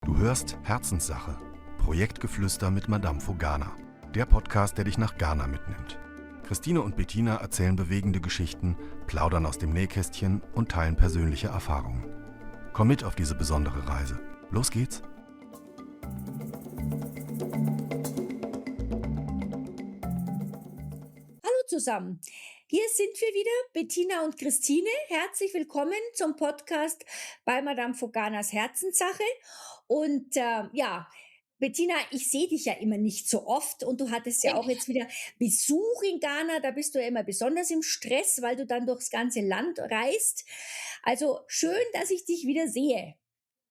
Du hörst Herzenssache, Projektgeflüster mit Madame Fogana, der Podcast, der dich nach Ghana mitnimmt. Christine und Bettina erzählen bewegende Geschichten, plaudern aus dem Nähkästchen und teilen persönliche Erfahrungen. Komm mit auf diese besondere Reise. Los geht's! Hallo zusammen, hier sind wir wieder, Bettina und Christine. Herzlich willkommen zum Podcast bei Madame Foganas Herzenssache. Und Bettina, ich sehe dich ja immer nicht so oft und du hattest ja auch jetzt wieder Besuch in Ghana. Da bist du ja immer besonders im Stress, weil du dann durchs ganze Land reist. Also schön, dass ich dich wieder sehe.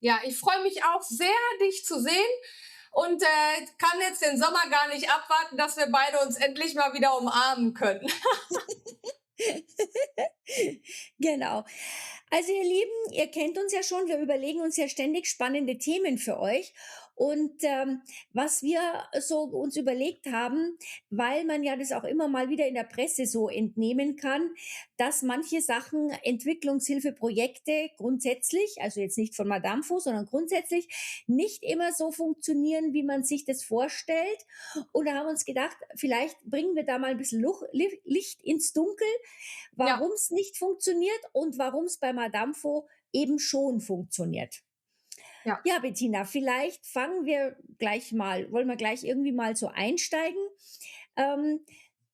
Ja, ich freue mich auch sehr, dich zu sehen und kann jetzt den Sommer gar nicht abwarten, dass wir beide uns endlich mal wieder umarmen können. Genau. Also ihr Lieben, ihr kennt uns ja schon, wir überlegen uns ja ständig spannende Themen für euch. Und was wir so uns überlegt haben, weil man ja das auch immer mal wieder in der Presse so entnehmen kann, dass manche Sachen, Entwicklungshilfeprojekte grundsätzlich, also jetzt nicht von Madame Fo, sondern grundsätzlich, nicht immer so funktionieren, wie man sich das vorstellt. Und da haben wir uns gedacht, vielleicht bringen wir da mal ein bisschen Licht ins Dunkel, warum es nicht funktioniert und warum es bei Madame Fo eben schon funktioniert. Ja. Ja, Bettina, vielleicht fangen wir gleich mal, wollen wir gleich irgendwie mal so einsteigen.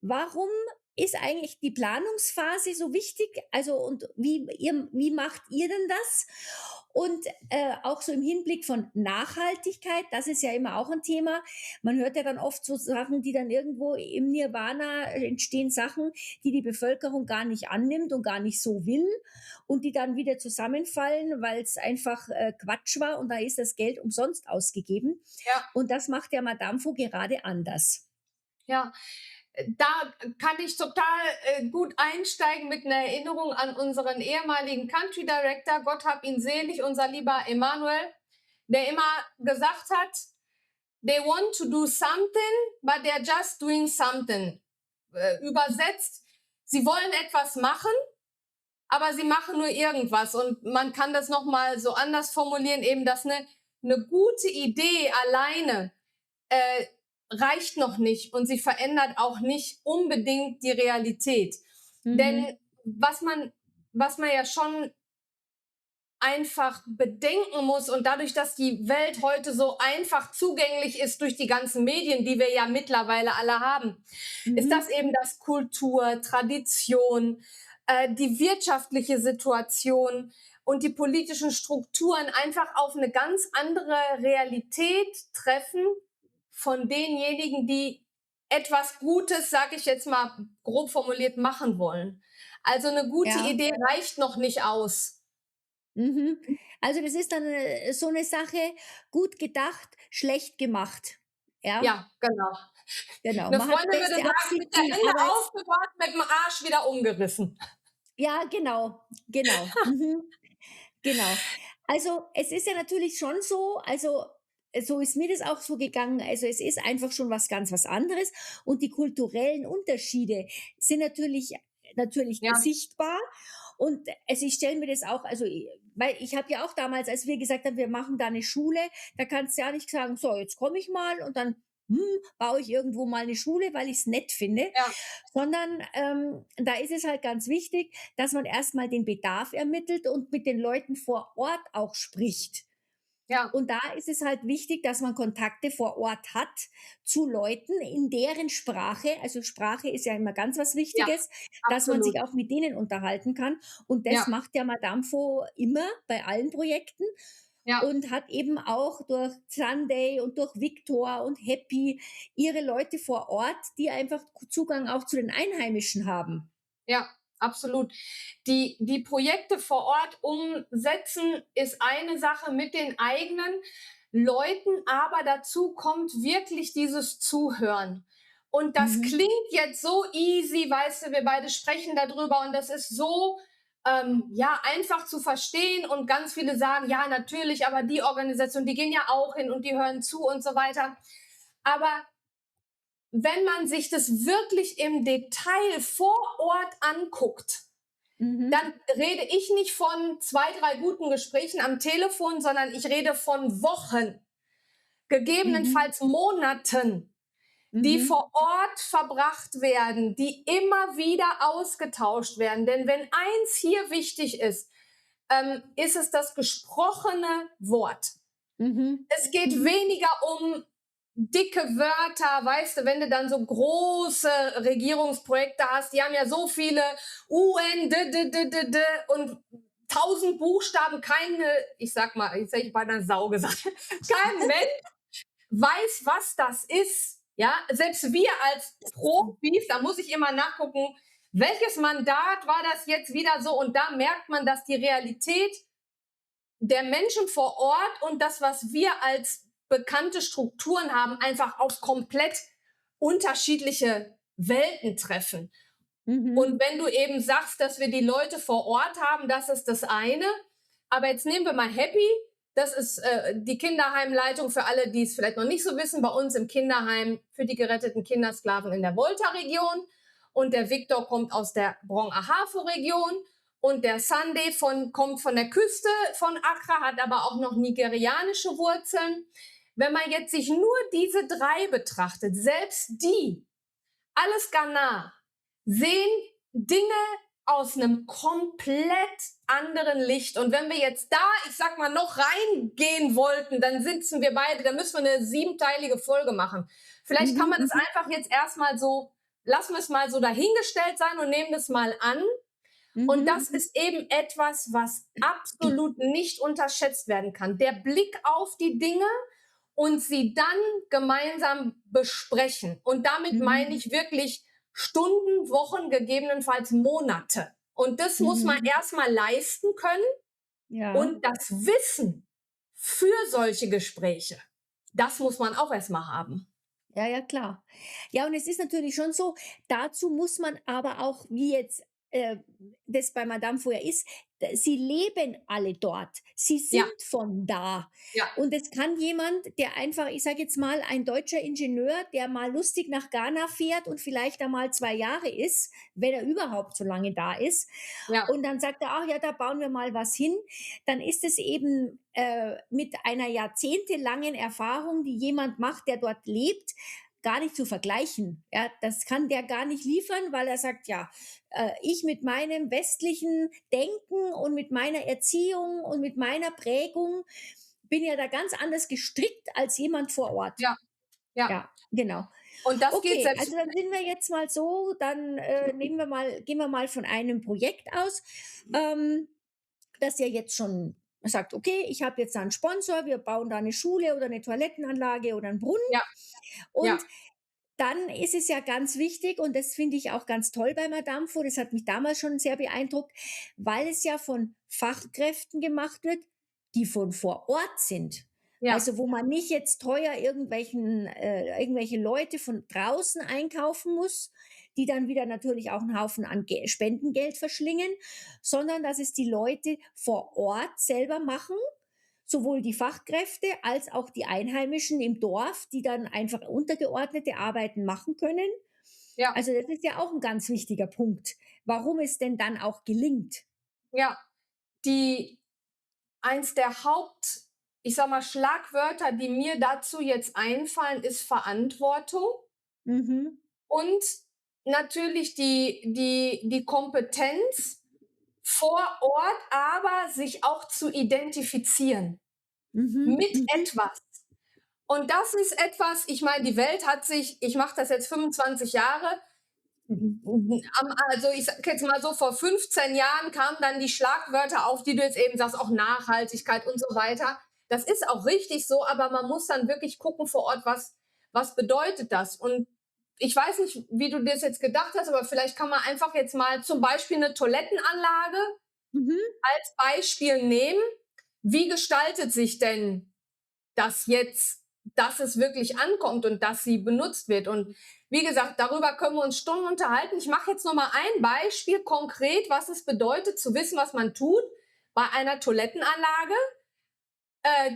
Warum ist eigentlich die Planungsphase so wichtig? Also, und wie macht ihr denn das? Und auch so im Hinblick von Nachhaltigkeit, das ist ja immer auch ein Thema. Man hört ja dann oft so Sachen, die dann irgendwo im Nirvana entstehen, Sachen, die die Bevölkerung gar nicht annimmt und gar nicht so will und die dann wieder zusammenfallen, weil es einfach Quatsch war und da ist das Geld umsonst ausgegeben. Ja. Und das macht ja Madame Fo gerade anders. Ja, da kann ich total gut einsteigen mit einer Erinnerung an unseren ehemaligen Country Director, Gott hab ihn selig, unser lieber Emanuel, der immer gesagt hat, they want to do something, but they're just doing something. Übersetzt, sie wollen etwas machen, aber sie machen nur irgendwas. Und man kann das nochmal so anders formulieren, eben, dass eine gute Idee alleine reicht noch nicht und sie verändert auch nicht unbedingt die Realität. Denn was man ja schon einfach bedenken muss und dadurch, dass die Welt heute so einfach zugänglich ist durch die ganzen Medien, die wir ja mittlerweile alle haben, ist das eben, dass Kultur, Tradition, die wirtschaftliche Situation und die politischen Strukturen einfach auf eine ganz andere Realität treffen von denjenigen, die etwas Gutes, sage ich jetzt mal grob formuliert, machen wollen. Also eine gute Idee reicht noch nicht aus. Also das ist dann so eine Sache, gut gedacht, schlecht gemacht. Ja, genau. Genau. Eine Man hat Freundin würde beste sagen, mit der Absichten, Hände aber aufbewahrt, mit dem Arsch wieder umgerissen. ja, genau. Genau. Also, es ist ja natürlich schon so, also, so ist mir das auch so gegangen. Also, es ist einfach schon was anderes und die kulturellen Unterschiede sind natürlich Ja, sichtbar und ich stelle mir das auch, also, weil ich habe ja auch damals, als wir gesagt haben, wir machen da eine Schule, da kannst du ja nicht sagen: „So, jetzt komme ich mal und dann, baue ich irgendwo mal eine Schule, weil ich es nett finde“, ja, sondern, da ist es halt ganz wichtig, dass man erst mal den Bedarf ermittelt und mit den Leuten vor Ort auch spricht. ja, Und da ist es halt wichtig, dass man Kontakte vor Ort hat zu Leuten in deren Sprache. Also Sprache ist ja immer ganz was ja, Wichtiges, dass man absolut. sich auch mit denen unterhalten kann. Und das Ja, macht ja Madame Fo immer bei allen Projekten ja. und hat eben auch durch Sunday und durch Victor und Happy ihre Leute vor Ort, die einfach Zugang auch zu den Einheimischen haben. Ja, absolut. Die Projekte vor Ort umsetzen ist eine Sache mit den eigenen Leuten, aber dazu kommt wirklich dieses Zuhören. Und das klingt jetzt so easy, weißt du, wir beide sprechen darüber und das ist so ja, einfach zu verstehen und ganz viele sagen, ja, natürlich, aber die Organisation, die gehen ja auch hin und die hören zu und so weiter. Aber wenn man sich das wirklich im Detail vor Ort anguckt, Mhm. dann rede ich nicht von 2, 3 guten Gesprächen am Telefon, sondern ich rede von Wochen, Mhm. gegebenenfalls Monaten, die Mhm. vor Ort verbracht werden, die immer wieder ausgetauscht werden. Denn wenn eins hier wichtig ist es das gesprochene Wort. Mhm. Es geht Mhm. weniger um dicke Wörter, weißt du, wenn du dann so große Regierungsprojekte hast, die haben ja so viele UN, und 1000 Buchstaben, ich sag mal, jetzt hätte ich bei einer Sau gesagt, kein Mensch weiß, was das ist. Ja, selbst wir als Profis, da muss ich immer nachgucken, welches Mandat war das jetzt wieder so? Und da merkt man, dass die Realität der Menschen vor Ort und das, was wir als bekannte Strukturen haben, einfach auf komplett unterschiedliche Welten treffen. Mhm. Und wenn du eben sagst, dass wir die Leute vor Ort haben, das ist das eine. Aber jetzt nehmen wir mal Happy. Das ist die Kinderheimleitung für alle, die es vielleicht noch nicht so wissen, bei uns im Kinderheim für die geretteten Kindersklaven in der Volta-Region. Und der Victor kommt aus der Brong-Ahafo-Region. Und der Sunday kommt von der Küste von Accra, hat aber auch noch nigerianische Wurzeln. Wenn man jetzt sich nur diese 3 betrachtet, selbst die, alles Ghana, sehen Dinge aus einem komplett anderen Licht. Und wenn wir jetzt da, ich sag mal, noch reingehen wollten, dann sitzen wir beide, dann müssen wir eine 7-teilige Folge machen. Vielleicht kann Mhm. man das einfach jetzt erstmal so, lassen wir es mal so dahingestellt sein und nehmen das mal an. Und Mhm. das ist eben etwas, was absolut nicht unterschätzt werden kann. Der Blick auf die Dinge und sie dann gemeinsam besprechen. Und damit meine Mhm. ich wirklich Stunden, Wochen, gegebenenfalls Monate. Und das muss man Mhm. erstmal leisten können. Ja. Und das Wissen für solche Gespräche, das muss man auch erstmal haben. Ja, ja, klar. Ja, und es ist natürlich schon so, dazu muss man aber auch, wie jetzt das bei Madame vorher ist, sie leben alle dort. Sie Ja, sind von da. ja, Und es kann jemand, der einfach, ich sage jetzt mal, ein deutscher Ingenieur, der mal lustig nach Ghana fährt und vielleicht da mal 2 Jahre ist, wenn er überhaupt so lange da ist, ja, und dann sagt er, ach ja, da bauen wir mal was hin, dann ist es eben mit einer jahrzehntelangen Erfahrung, die jemand macht, der dort lebt, gar nicht zu vergleichen. Ja, das kann der gar nicht liefern, weil er sagt, ja, ich mit meinem westlichen Denken und mit meiner Erziehung und mit meiner Prägung bin ja da ganz anders gestrickt als jemand vor Ort. ja, ja. Ja, genau. Und das geht Okay, selbst. also dann sind wir jetzt mal so, dann gehen wir mal von einem Projekt aus, ähm, dass ihr jetzt schon sagt, okay, ich habe jetzt da einen Sponsor, wir bauen da eine Schule oder eine Toilettenanlage oder einen Brunnen. Ja, Und ja, dann ist es ja ganz wichtig, und das finde ich auch ganz toll bei Madame Fo, das hat mich damals schon sehr beeindruckt, weil es ja von Fachkräften gemacht wird, die von vor Ort sind. ja, Also wo man nicht jetzt teuer irgendwelche Leute von draußen einkaufen muss, die dann wieder natürlich auch einen Haufen an Spendengeld verschlingen, sondern dass es die Leute vor Ort selber machen, sowohl die Fachkräfte als auch die Einheimischen im Dorf, die dann einfach untergeordnete Arbeiten machen können. ja, Also das ist ja auch ein ganz wichtiger Punkt, warum es denn dann auch gelingt. ja. Die eins der ich sag mal, Schlagwörter, die mir dazu jetzt einfallen, ist Verantwortung Mhm. und natürlich die Kompetenz vor Ort, aber sich auch zu identifizieren Mhm. mit Mhm. etwas. Und das ist etwas, ich meine, die Welt hat sich, ich mache das jetzt 25 Jahre, also ich sag jetzt mal so, vor 15 Jahren kamen dann die Schlagwörter auf, die du jetzt eben sagst, auch Nachhaltigkeit und so weiter. Das ist auch richtig so, aber man muss dann wirklich gucken vor Ort, was bedeutet das? Und ich weiß nicht, wie du dir das jetzt gedacht hast, aber vielleicht kann man einfach jetzt mal zum Beispiel eine Toilettenanlage Mhm. als Beispiel nehmen. Wie gestaltet sich denn das jetzt, dass es wirklich ankommt und dass sie benutzt wird? Und wie gesagt, darüber können wir uns Stunden unterhalten. Ich mache jetzt noch mal ein Beispiel konkret, was es bedeutet, zu wissen, was man tut bei einer Toilettenanlage.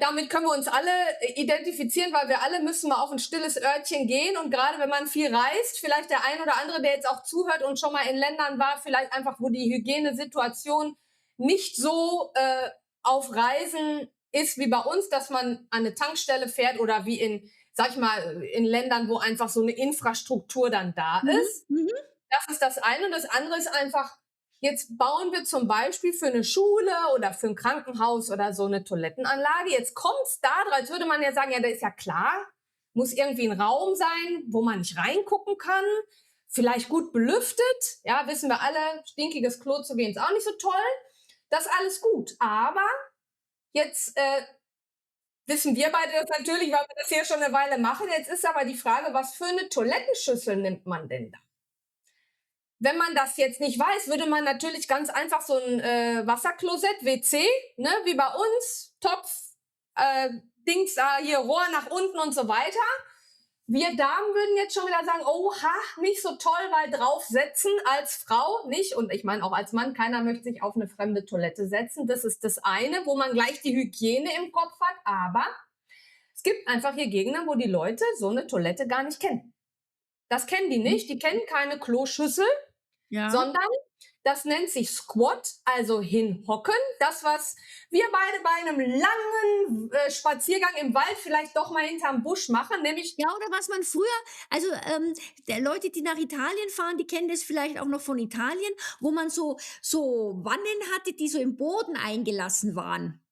Damit können wir uns alle identifizieren, weil wir alle müssen mal auf ein stilles Örtchen gehen. Und gerade wenn man viel reist, vielleicht der ein oder andere, der jetzt auch zuhört und schon mal in Ländern war, vielleicht einfach, wo die Hygienesituation nicht so auf Reisen ist wie bei uns, dass man an eine Tankstelle fährt oder wie in, sag ich mal, in Ländern, wo einfach so eine Infrastruktur dann da ist. Mhm. Das ist das eine. Und das andere ist einfach, jetzt bauen wir zum Beispiel für eine Schule oder für ein Krankenhaus oder so eine Toilettenanlage. Jetzt kommt es da, als würde man ja sagen, ja, das ist ja klar, muss irgendwie ein Raum sein, wo man nicht reingucken kann, vielleicht gut belüftet. Ja, wissen wir alle, stinkiges Klo zu gehen ist auch nicht so toll. Das ist alles gut. Aber jetzt wissen wir beide das natürlich, weil wir das hier schon eine Weile machen. Jetzt ist aber die Frage, was für eine Toilettenschüssel nimmt man denn da? Wenn man das jetzt nicht weiß, würde man natürlich ganz einfach so ein Wasserklosett, WC, ne, wie bei uns, Topf, Dings, hier Rohr nach unten und so weiter. Wir Damen würden jetzt schon wieder sagen, oha, nicht so toll, weil draufsetzen als Frau nicht. Und ich meine auch als Mann, keiner möchte sich auf eine fremde Toilette setzen. Das ist das eine, wo man gleich die Hygiene im Kopf hat. Aber es gibt einfach hier Gegenden, wo die Leute so eine Toilette gar nicht kennen. Das kennen die nicht. Die kennen keine Kloschüssel, sondern das nennt sich Squat, also hinhocken. Das, was wir beide bei einem langen Spaziergang im Wald vielleicht doch mal hinterm Busch machen, nämlich Ja, oder was man früher, also der Leute, die nach Italien fahren, die kennen das vielleicht auch noch von Italien, wo man so Wannen hatte, die so im Boden eingelassen waren.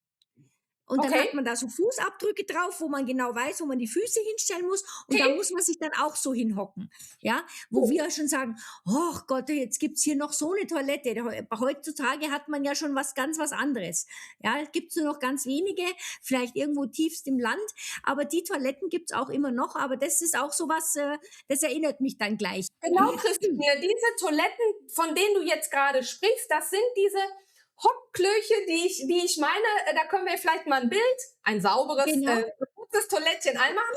Und dann Okay. hat man da so Fußabdrücke drauf, wo man genau weiß, wo man die Füße hinstellen muss. Und da muss man sich dann auch so hinhocken. Ja, wo wir schon sagen, oh Gott, jetzt gibt's hier noch so eine Toilette. Heutzutage hat man ja schon was anderes. Ja, es gibt nur noch ganz wenige, vielleicht irgendwo tiefst im Land. Aber die Toiletten gibt's auch immer noch. Aber das ist auch sowas, das erinnert mich dann gleich. Genau, Christine, diese Toiletten, von denen du jetzt gerade sprichst, das sind diese Hockklöche, die ich meine, da können wir vielleicht mal ein Bild, ein sauberes, Genau. gutes Toilettchen einmachen,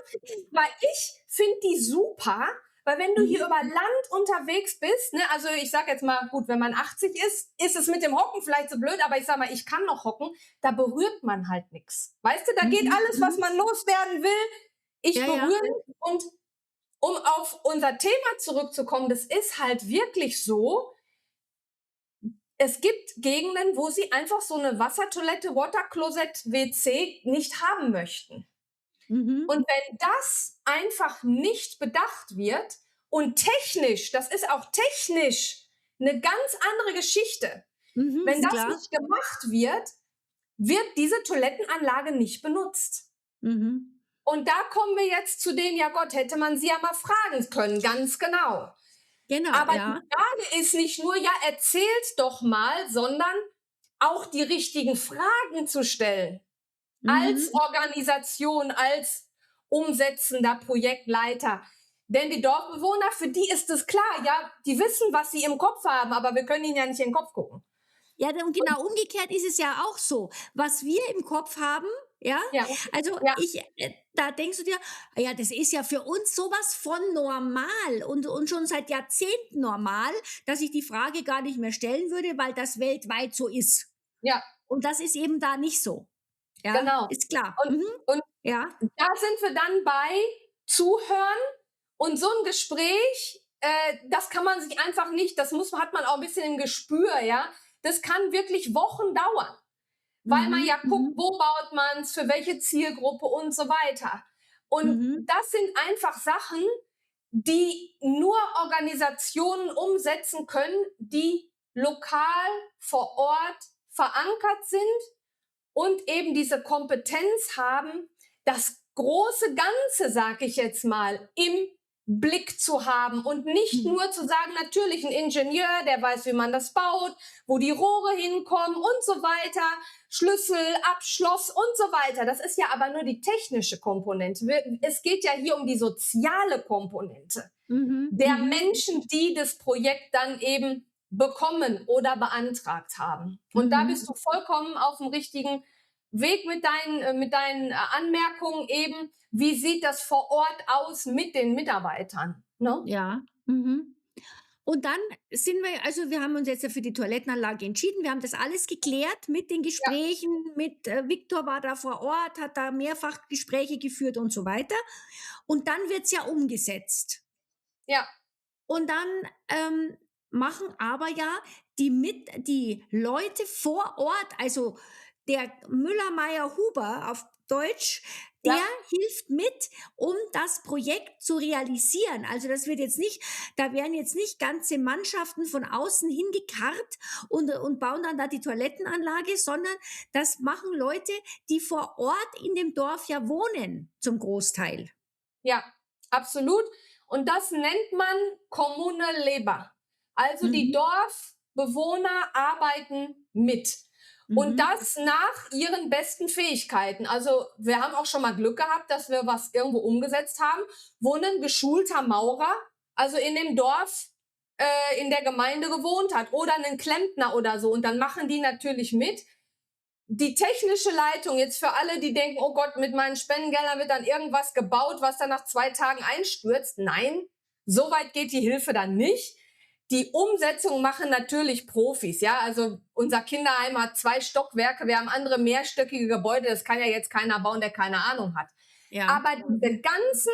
weil ich finde die super, weil wenn du hier über Land unterwegs bist, ne, also ich sag jetzt mal, gut, wenn man 80 ist, ist es mit dem Hocken vielleicht so blöd, aber ich sag mal, ich kann noch hocken, da berührt man halt nichts. Weißt du, da geht alles, was man loswerden will, ich berühre und um auf unser Thema zurückzukommen, das ist halt wirklich so, es gibt Gegenden, wo sie einfach so eine Wassertoilette, Watercloset, WC nicht haben möchten. Und wenn das einfach nicht bedacht wird und technisch, das ist auch technisch eine ganz andere Geschichte. Wenn das nicht gemacht wird, wird diese Toilettenanlage nicht benutzt. Und da kommen wir jetzt zu dem, ja Gott, hätte man sie ja mal fragen können, ganz genau. Genau, Aber ja. die Frage ist nicht nur, ja, erzählt doch mal, sondern auch die richtigen Fragen zu stellen. Als Organisation, als umsetzender Projektleiter. Denn die Dorfbewohner, für die ist es klar, ja, die wissen, was sie im Kopf haben, aber wir können ihnen ja nicht in den Kopf gucken. Ja, und genau umgekehrt ist es ja auch so. Was wir im Kopf haben, ja, Ja, also ja. da denkst du dir, ja, das ist ja für uns sowas von normal und schon seit Jahrzehnten normal, dass ich die Frage gar nicht mehr stellen würde, weil das weltweit so ist. Ja, Und das ist eben da nicht so. Ja, genau. ist klar. Und Ja, da sind wir dann bei Zuhören und so ein Gespräch, das kann man sich einfach nicht, hat man auch ein bisschen im Gespür, ja. Das kann wirklich Wochen dauern, weil man ja guckt, wo baut man es, für welche Zielgruppe und so weiter. Und das sind einfach Sachen, die nur Organisationen umsetzen können, die lokal vor Ort verankert sind und eben diese Kompetenz haben, das große Ganze, sag ich jetzt mal, im Blick zu haben und nicht nur zu sagen, natürlich ein Ingenieur, der weiß, wie man das baut, wo die Rohre hinkommen und so weiter, Schlüssel, Abschloss und so weiter. Das ist ja aber nur die technische Komponente. Es geht ja hier um die soziale Komponente der Menschen, die das Projekt dann eben bekommen oder beantragt haben. Und da bist du vollkommen auf dem richtigen Weg mit deinen Anmerkungen eben, wie sieht das vor Ort aus mit den Mitarbeitern? Ne? ja. Und dann wir haben uns jetzt ja für die Toilettenanlage entschieden. Wir haben das alles geklärt mit den Ja, Gesprächen, Viktor war da vor Ort, hat da mehrfach Gespräche geführt und so weiter. Und dann wird's ja umgesetzt. ja, Und dann, machen aber ja die Leute vor Ort, also der Müller-Meyer-Huber auf Deutsch, der ja, hilft mit, um das Projekt zu realisieren. Also da werden jetzt nicht ganze Mannschaften von außen hingekarrt und bauen dann da die Toilettenanlage, sondern das machen Leute, die vor Ort in dem Dorf ja wohnen, zum Großteil. ja, absolut. Und das nennt man Kommune Leber. Also die Mhm, Dorfbewohner arbeiten mit. Und mhm. das nach ihren besten Fähigkeiten. Also wir haben auch schon mal Glück gehabt, dass wir was irgendwo umgesetzt haben, wo ein geschulter Maurer, also in dem Dorf, in der Gemeinde gewohnt hat oder ein Klempner oder so. Und dann machen die natürlich mit. Die technische Leitung, jetzt für alle, die denken, oh Gott, mit meinen Spendengeldern wird dann irgendwas gebaut, was dann nach 2 Tagen einstürzt. Nein, so weit geht die Hilfe dann nicht. Die Umsetzung machen natürlich Profis, ja. Also unser Kinderheim hat 2 Stockwerke, wir haben andere mehrstöckige Gebäude, das kann ja jetzt keiner bauen, der keine Ahnung hat. Ja. Aber diese ganzen,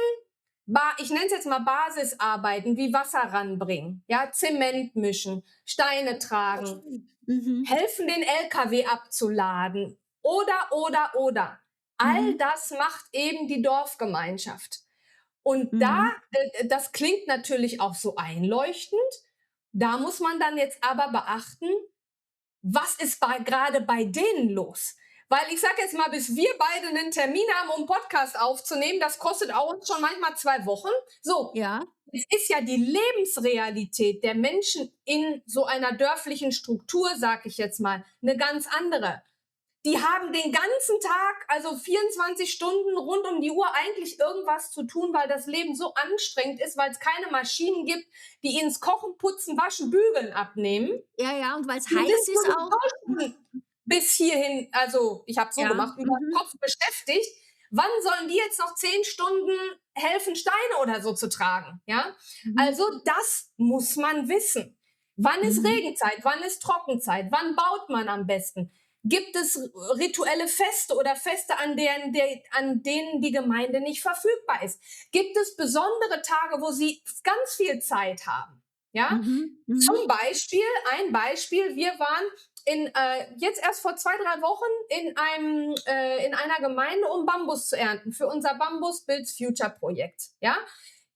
ich nenne es jetzt mal Basisarbeiten, wie Wasser ranbringen, ja, Zement mischen, Steine tragen, Mhm. helfen, den LKW abzuladen oder. All Mhm. das macht eben die Dorfgemeinschaft. Und Mhm. das klingt natürlich auch so einleuchtend. Da muss man dann jetzt aber beachten, was ist gerade bei denen los? Weil ich sage jetzt mal, bis wir beide einen Termin haben, um einen Podcast aufzunehmen, das kostet auch uns schon manchmal 2 Wochen. So, Ja. es ist ja die Lebensrealität der Menschen in so einer dörflichen Struktur, sag ich jetzt mal, eine ganz andere. Die haben den ganzen Tag, also 24 Stunden rund um die Uhr eigentlich irgendwas zu tun, weil das Leben so anstrengend ist, weil es keine Maschinen gibt, die ihnen das Kochen, Putzen, Waschen, Bügeln abnehmen. Ja, ja, und weil's Die heiß sind ist auch. sowieso bis hierhin, also ich habe so Ja. gemacht, über den Mhm. Kopf beschäftigt. Wann sollen die jetzt noch 10 Stunden helfen, Steine oder so zu tragen? Ja, Mhm. also das muss man wissen. Wann ist Mhm. Regenzeit? Wann ist Trockenzeit? Wann baut man am besten? Gibt es rituelle Feste oder Feste, an denen die Gemeinde nicht verfügbar ist? Gibt es besondere Tage, wo sie ganz viel Zeit haben? Ja, Mhm. Mhm. zum Beispiel, ein Beispiel, wir waren jetzt erst vor 2, 3 Wochen in einer Gemeinde, um Bambus zu ernten für unser Bambus Builds Future Projekt. Ja,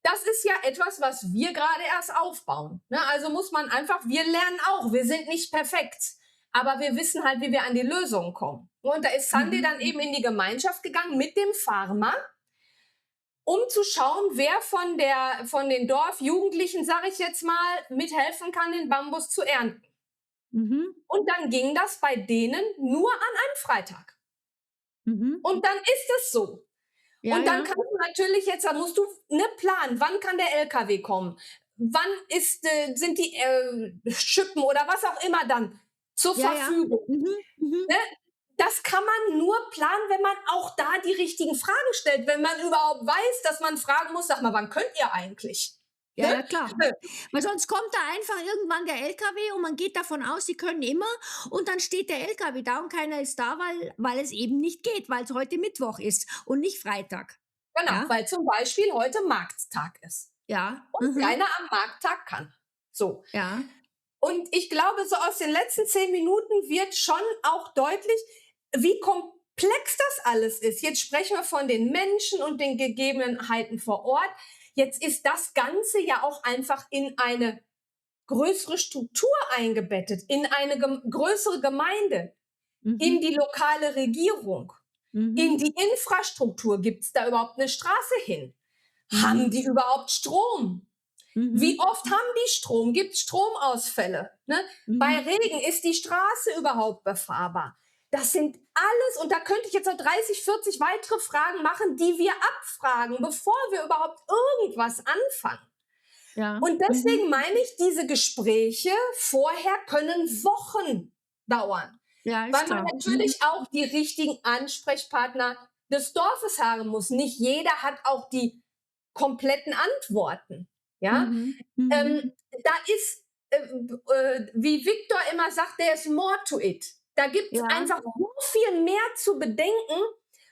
das ist ja etwas, was wir gerade erst aufbauen. Ne? Also muss man einfach, wir lernen auch, wir sind nicht perfekt, aber wir wissen halt, wie wir an die Lösung kommen. Und da ist Sandy Mhm. dann eben in die Gemeinschaft gegangen mit dem Farmer, um zu schauen, wer von den Dorfjugendlichen, sage ich jetzt mal, mithelfen kann, den Bambus zu ernten. Mhm. Und dann ging das bei denen nur an einem Freitag. Mhm. Und dann ist es so. Ja, Und dann ja. kannst du natürlich jetzt, da musst du ne planen, wann kann der LKW kommen? Wann sind die Schippen oder was auch immer dann zur Ja, ja. Verfügung? Mhm. Mhm. Ne? Das kann man nur planen, wenn man auch da die richtigen Fragen stellt, wenn man überhaupt weiß, dass man fragen muss, sag mal, wann könnt ihr eigentlich? Ja, Ne? ja, klar. Weil sonst kommt da einfach irgendwann der LKW und man geht davon aus, sie können immer und dann steht der LKW da und keiner ist da, weil es eben nicht geht, weil es heute Mittwoch ist und nicht Freitag. Genau, Ja? weil zum Beispiel heute Markttag ist Ja. und Mhm. keiner am Markttag kann. So. Ja. Und ich glaube, so aus den letzten 10 Minuten wird schon auch deutlich, wie komplex das alles ist. Jetzt sprechen wir von den Menschen und den Gegebenheiten vor Ort. Jetzt ist das Ganze ja auch einfach in eine größere Struktur eingebettet, in eine größere Gemeinde, in Mhm. die lokale Regierung, in Mhm. die Infrastruktur. Gibt es da überhaupt eine Straße hin? Haben Mhm. die überhaupt Strom? Wie Mhm. oft haben die Strom? Gibt es Stromausfälle? Ne? Bei Mhm. Regen ist die Straße überhaupt befahrbar? Das sind alles, und da könnte ich jetzt noch 30, 40 weitere Fragen machen, die wir abfragen, bevor wir überhaupt irgendwas anfangen. Ja. Und Mhm. deswegen meine ich, diese Gespräche vorher können Wochen dauern, Ja, ist weil man klar. Mhm. natürlich auch die richtigen Ansprechpartner des Dorfes haben muss. Nicht jeder hat auch die kompletten Antworten. Ja, Mhm. Mhm. da ist, wie Victor immer sagt, there's more to it. Da gibt es Ja, einfach so viel mehr zu bedenken,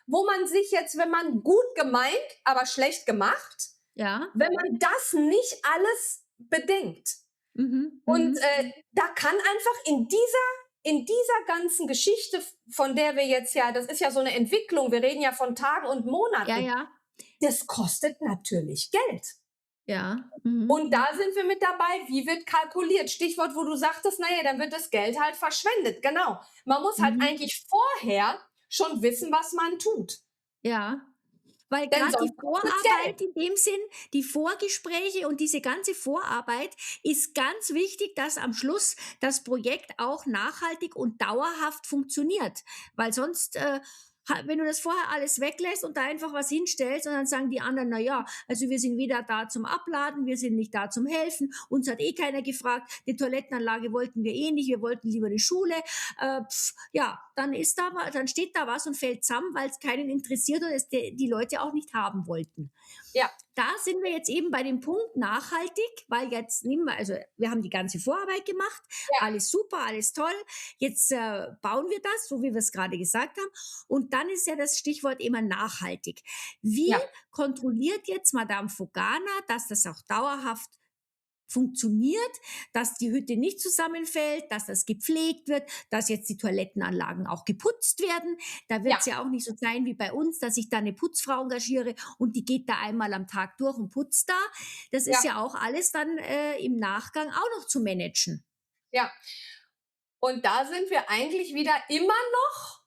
wo man sich jetzt, wenn man gut gemeint, aber schlecht gemacht, ja. wenn man das nicht alles bedenkt. Mhm, Und mhm. da kann einfach in dieser ganzen Geschichte, von der wir jetzt ja, das ist ja so eine Entwicklung, wir reden ja von Tagen und Ja, Monaten, ja, das kostet natürlich Geld. ja. Und da sind wir mit dabei, wie wird kalkuliert? Stichwort, wo du sagtest, naja, dann wird das Geld halt verschwendet. Genau. Man muss halt Mhm. eigentlich vorher schon wissen, was man tut. Ja. Weil Denn gerade die sonst kostet's Geld. Vorarbeit in dem Sinn, die Vorgespräche und diese ganze Vorarbeit ist ganz wichtig, dass am Schluss das Projekt auch nachhaltig und dauerhaft funktioniert. Weil sonst, wenn du das vorher alles weglässt und da einfach was hinstellst und dann sagen die anderen, na ja, also wir sind weder da zum Abladen, wir sind nicht da zum Helfen, uns hat eh keiner gefragt, die Toilettenanlage wollten wir eh nicht, wir wollten lieber eine Schule. Ja, dann steht da was und fällt zusammen, weil es keinen interessiert und es die Leute auch nicht haben wollten. Ja, Da sind wir jetzt eben bei dem Punkt nachhaltig, weil jetzt nehmen wir, also wir haben die ganze Vorarbeit gemacht, ja, alles super, alles toll. Jetzt bauen wir das, so wie wir es gerade gesagt haben. Und dann ist ja das Stichwort immer nachhaltig. Wie ja. kontrolliert jetzt Madame Fogana, dass das auch dauerhaft funktioniert, dass die Hütte nicht zusammenfällt, dass das gepflegt wird, dass jetzt die Toilettenanlagen auch geputzt werden. Da wird es ja auch nicht so sein wie bei uns, dass ich da eine Putzfrau engagiere und die geht da einmal am Tag durch und putzt da. Das ist Ja. ja auch alles dann im Nachgang auch noch zu managen. Ja. Und da sind wir eigentlich wieder immer noch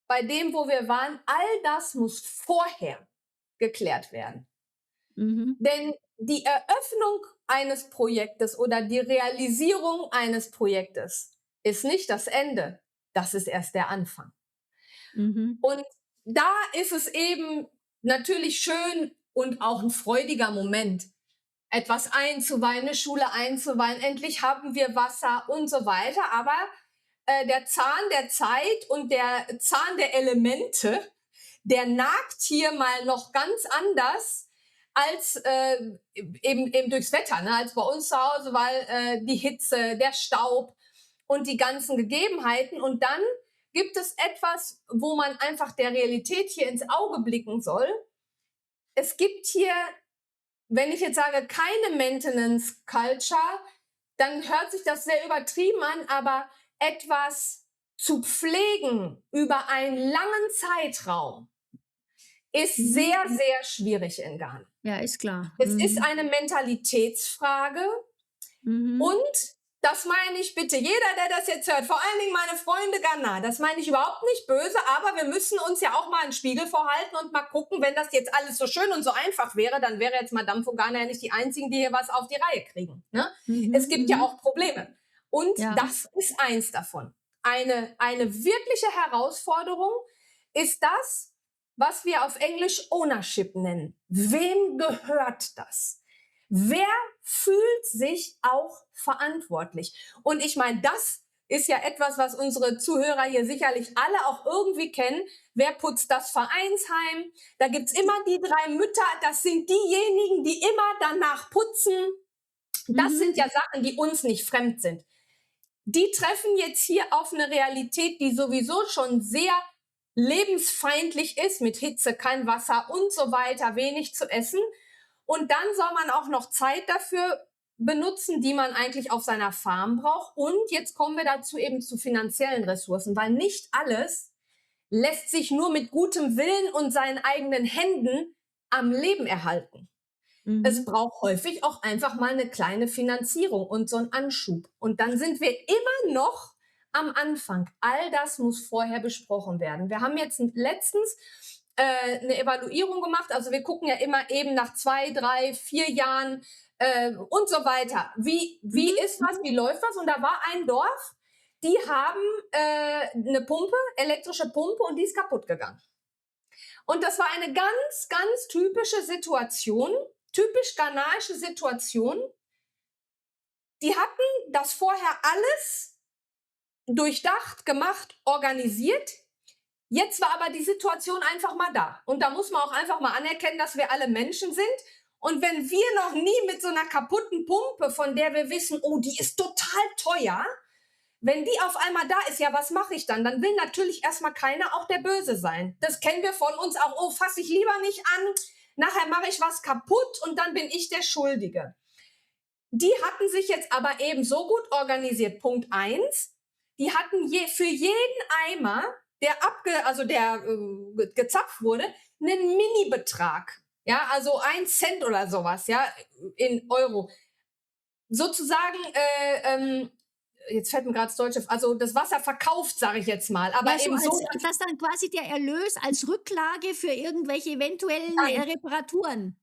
bei dem, wo wir waren. All das muss vorher geklärt werden. Mhm. Denn die Eröffnung eines Projektes oder die Realisierung eines Projektes ist nicht das Ende. Das ist erst der Anfang. Mhm. Und da ist es eben natürlich schön und auch ein freudiger Moment, etwas einzuweihen, eine Schule einzuweihen, endlich haben wir Wasser und so weiter. Aber der Zahn der Zeit und der Zahn der Elemente, der nagt hier mal noch ganz anders als eben durchs Wetter, ne, als bei uns zu Hause, weil die Hitze, der Staub und die ganzen Gegebenheiten. Und dann gibt es etwas, wo man einfach der Realität hier ins Auge blicken soll. Es gibt hier, wenn ich jetzt sage, keine Maintenance Culture, dann hört sich das sehr übertrieben an, aber etwas zu pflegen über einen langen Zeitraum ist sehr, sehr schwierig in Ghana. Ja, ist klar. Es ist eine Mentalitätsfrage und das meine ich bitte, jeder, der das jetzt hört, vor allen Dingen meine Freunde Ghana, das meine ich überhaupt nicht böse, aber wir müssen uns ja auch mal einen Spiegel vorhalten und mal gucken, wenn das jetzt alles so schön und so einfach wäre, dann wäre jetzt Madame Fogana ja nicht die Einzigen, die hier was auf die Reihe kriegen. Ne? Es gibt ja auch Probleme. Und das ist eins davon. Eine wirkliche Herausforderung ist das, was wir auf Englisch Ownership nennen. Wem gehört das? Wer fühlt sich auch verantwortlich? Und ich meine, das ist ja etwas, was unsere Zuhörer hier sicherlich alle auch irgendwie kennen. Wer putzt das Vereinsheim? Da gibt's immer die 3 Mütter, das sind diejenigen, die immer danach putzen. Das sind ja Sachen, die uns nicht fremd sind. Die treffen jetzt hier auf eine Realität, die sowieso schon sehr lebensfeindlich ist, mit Hitze, kein Wasser und so weiter, wenig zu essen. Und dann soll man auch noch Zeit dafür benutzen, die man eigentlich auf seiner Farm braucht. Und jetzt kommen wir dazu eben zu finanziellen Ressourcen, weil nicht alles lässt sich nur mit gutem Willen und seinen eigenen Händen am Leben erhalten. Es braucht häufig auch einfach mal eine kleine Finanzierung und so einen Anschub. Und dann sind wir immer noch am Anfang. All das muss vorher besprochen werden. Wir haben jetzt letztens eine Evaluierung gemacht. Also wir gucken ja immer eben nach 2, 3, 4 Jahren und so weiter. Wie ist was, wie läuft was? Und da war ein Dorf, die haben eine Pumpe, elektrische Pumpe, und die ist kaputt gegangen. Und das war eine ganz, ganz typische Situation, typisch ghanaische Situation. Die hatten das vorher alles durchdacht, gemacht, organisiert. Jetzt war aber die Situation einfach mal da. Und da muss man auch einfach mal anerkennen, dass wir alle Menschen sind Und wenn wir noch nie mit so einer kaputten Pumpe, von der wir wissen, oh, die ist total teuer, wenn die auf einmal da ist, ja, was mache ich dann? Dann will natürlich erstmal keiner auch der Böse sein. Das kennen wir von uns auch. Oh, fasse ich lieber nicht an. Nachher mache ich was kaputt und dann bin ich der Schuldige. Die hatten sich jetzt aber eben so gut organisiert. Punkt 1. Die hatten für jeden Eimer, der gezapft wurde, einen Mini-Betrag. Ja, also 1 Cent oder sowas, ja, in Euro. Sozusagen, jetzt fällt mir gerade das Deutsche, also das Wasser verkauft, sage ich jetzt mal. Aber Ja, eben so, dass dann quasi der Erlös als Rücklage für irgendwelche eventuellen Reparaturen.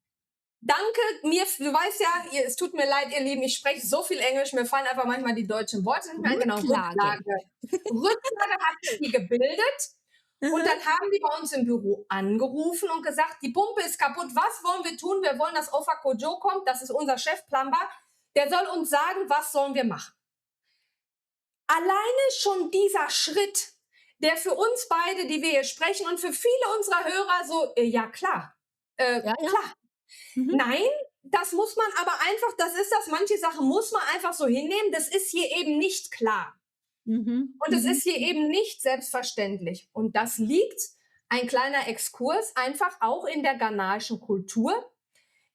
danke, du weißt ja, es tut mir leid, ihr Lieben, ich spreche so viel Englisch, mir fallen einfach manchmal die deutschen Worte nicht mehr ein. Genau, Rücklage. Rücklage hatten die gebildet. Und dann haben die bei uns im Büro angerufen und gesagt, die Pumpe ist kaputt, was wollen wir tun? Wir wollen, dass Ofako Joe kommt, das ist unser Chef-Plumber, der soll uns sagen, was sollen wir machen. Alleine schon dieser Schritt, der für uns beide, die wir hier sprechen und für viele unserer Hörer so, ja klar, klar. Mhm. Nein, das muss man aber einfach, manche Sachen muss man einfach so hinnehmen, das ist hier eben nicht klar. Und es ist hier eben nicht selbstverständlich. Und das liegt, ein kleiner Exkurs, einfach auch in der ghanaischen Kultur,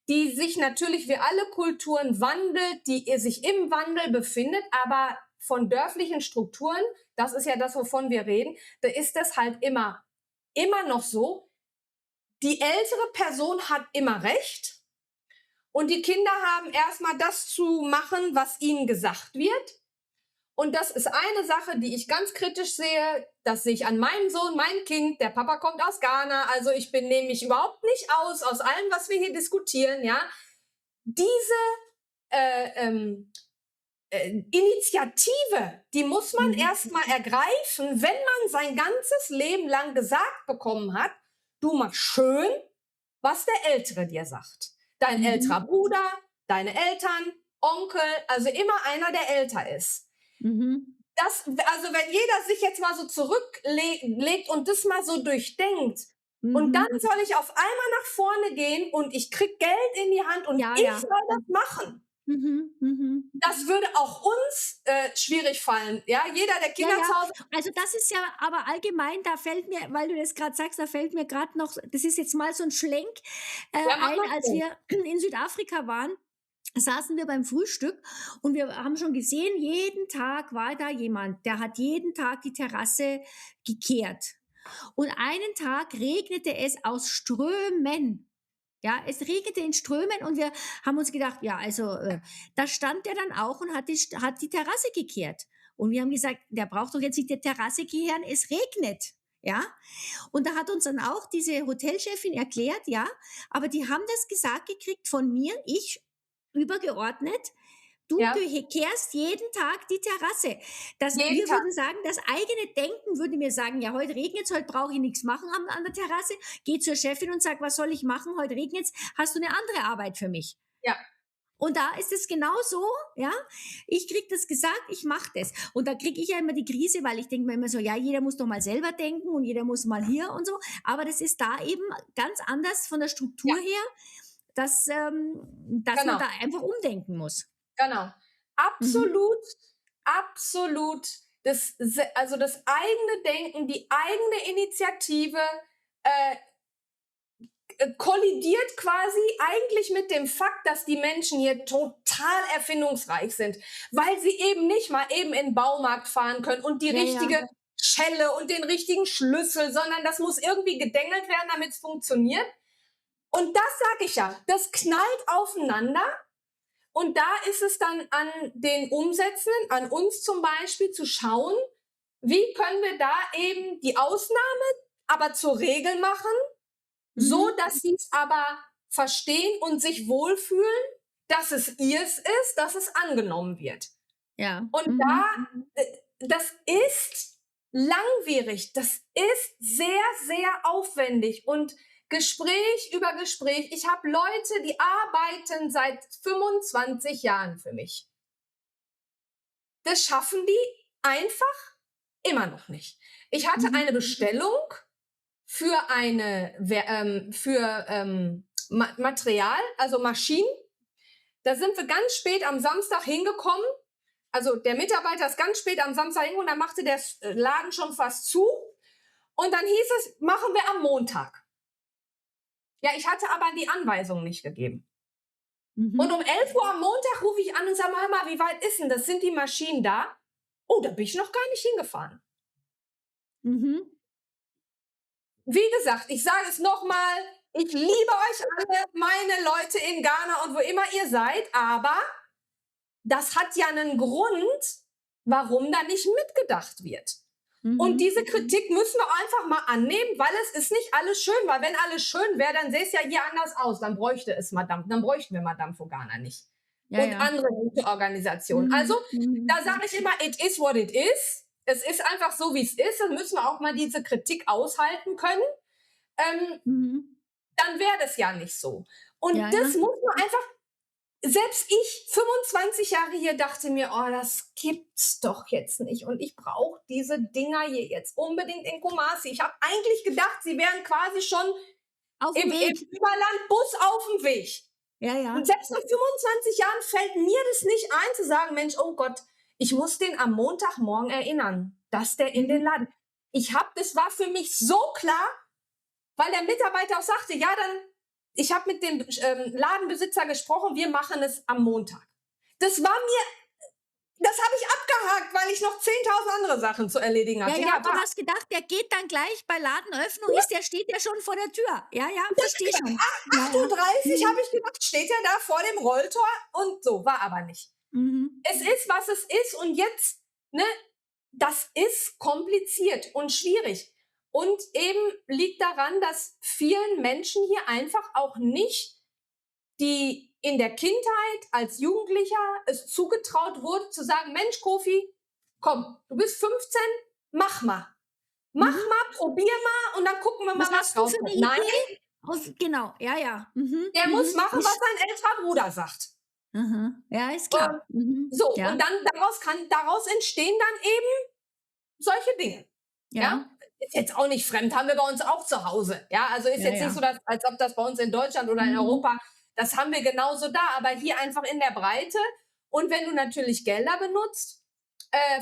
die sich natürlich wie alle Kulturen wandelt, die sich im Wandel befindet, aber von dörflichen Strukturen, das ist ja das, wovon wir reden, da ist das halt immer noch so, die ältere Person hat immer Recht und die Kinder haben erstmal das zu machen, was ihnen gesagt wird. Und das ist eine Sache, die ich ganz kritisch sehe. Das sehe ich an meinem Sohn, mein Kind. Der Papa kommt aus Ghana, also ich nehme mich überhaupt nicht aus allem, was wir hier diskutieren. Ja, diese Initiative, die muss man erstmal ergreifen, wenn man sein ganzes Leben lang gesagt bekommen hat, du machst schön, was der Ältere dir sagt. Dein älterer Bruder, deine Eltern, Onkel, also immer einer, der älter ist. Also wenn jeder sich jetzt mal so zurücklegt und das mal so durchdenkt, und dann soll ich auf einmal nach vorne gehen und ich krieg Geld in die Hand und ich soll das machen. Das würde auch uns schwierig fallen. Ja, jeder, der Kinder zu Hause. Also das ist ja aber allgemein, da fällt mir, weil du das gerade sagst, da fällt mir gerade noch, das ist jetzt mal so ein Schlenk ein, als wir in Südafrika waren. Saßen wir beim Frühstück und wir haben schon gesehen, jeden Tag war da jemand, der hat jeden Tag die Terrasse gekehrt. Und einen Tag regnete es aus Strömen. Ja, es regnete in Strömen und wir haben uns gedacht, ja, also da stand er dann auch und hat die Terrasse gekehrt. Und wir haben gesagt, der braucht doch jetzt nicht die Terrasse kehren, es regnet. Ja, und da hat uns dann auch diese Hotelchefin erklärt, ja, aber die haben das gesagt gekriegt von mir, ich übergeordnet, du kehrst jeden Tag die Terrasse. Wir würden sagen, das eigene Denken würde mir sagen, ja, heute regnet es, heute brauche ich nichts machen an der Terrasse. Geh zur Chefin und sag, was soll ich machen? Heute regnet es, hast du eine andere Arbeit für mich? Ja. Und da ist es genau so, ja, ich krieg das gesagt, ich mache das. Und da kriege ich ja immer die Krise, weil ich denke mir immer so, ja, jeder muss doch mal selber denken und jeder muss mal hier und so. Aber das ist da eben ganz anders von der Struktur her, dass man da einfach umdenken muss. Genau. Absolut. Also das eigene Denken, die eigene Initiative kollidiert quasi eigentlich mit dem Fakt, dass die Menschen hier total erfindungsreich sind, weil sie eben nicht mal eben in den Baumarkt fahren können und die richtige Schelle und den richtigen Schlüssel, sondern das muss irgendwie gedengelt werden, damit es funktioniert. Und das sage ich ja, das knallt aufeinander und da ist es dann an den Umsetzenden, an uns zum Beispiel, zu schauen, wie können wir da eben die Ausnahme aber zur Regel machen, so dass sie es aber verstehen und sich wohlfühlen, dass es ihrs ist, dass es angenommen wird. Ja. Und das ist langwierig, das ist sehr, sehr aufwendig und Gespräch über Gespräch. Ich habe Leute, die arbeiten seit 25 Jahren für mich. Das schaffen die einfach immer noch nicht. Ich hatte eine Bestellung für Material, also Maschinen. Da sind wir ganz spät am Samstag hingekommen. Also der Mitarbeiter ist ganz spät am Samstag hingekommen, dann machte der Laden schon fast zu. Und dann hieß es, machen wir am Montag. Ja, ich hatte aber die Anweisung nicht gegeben. Und um 11 Uhr am Montag rufe ich an und sage, hör mal, wie weit ist denn das? Sind die Maschinen da? Oh, da bin ich noch gar nicht hingefahren. Wie gesagt, ich sage es nochmal, ich liebe euch alle, meine Leute in Ghana und wo immer ihr seid, aber das hat ja einen Grund, warum da nicht mitgedacht wird. Und diese Kritik müssen wir einfach mal annehmen, weil es ist nicht alles schön, weil wenn alles schön wäre, dann sähe es ja hier anders aus, dann bräuchten wir Madame Fogana nicht. Und andere gute Organisationen. Also, da sage ich immer, it is what it is. Es ist einfach so, wie es ist. Dann müssen wir auch mal diese Kritik aushalten können. Dann wäre das ja nicht so. Und das muss man einfach, selbst ich, 25 Jahre hier, dachte mir, oh, das gibt's doch jetzt nicht. Und ich brauche diese Dinger hier jetzt unbedingt in Kumasi. Ich habe eigentlich gedacht, sie wären quasi schon im Überlandbus auf dem Weg. Und selbst nach 25 Jahren fällt mir das nicht ein, zu sagen, Mensch, oh Gott, ich muss den am Montagmorgen erinnern, dass der in den Laden. Das war für mich so klar, weil der Mitarbeiter auch sagte, ja, dann, ich habe mit dem Ladenbesitzer gesprochen, wir machen es am Montag. Das habe ich abgehakt, weil ich noch 10.000 andere Sachen zu erledigen hatte. Du hast gedacht, der geht dann gleich bei Ladenöffnung, der steht ja schon vor der Tür. Verstehe schon. 8:30 Uhr habe ich gedacht, steht er da vor dem Rolltor und so, war aber nicht. Es ist, was es ist und jetzt, ne, das ist kompliziert und schwierig. Und eben liegt daran, dass vielen Menschen hier einfach auch nicht, die in der Kindheit als Jugendlicher es zugetraut wurde, zu sagen, Mensch, Kofi, komm, du bist 15, mach mal. Mach mal, probier mal und dann gucken wir mal, was rauskommt. Nein, genau, der muss machen, was sein älterer Bruder sagt. Ja, ist klar. Und dann daraus entstehen dann eben solche Dinge. Ja? Ist jetzt auch nicht fremd, haben wir bei uns auch zu Hause. Ja, also ist jetzt nicht so, als ob das bei uns in Deutschland oder in Europa, das haben wir genauso da, aber hier einfach in der Breite. Und wenn du natürlich Gelder benutzt,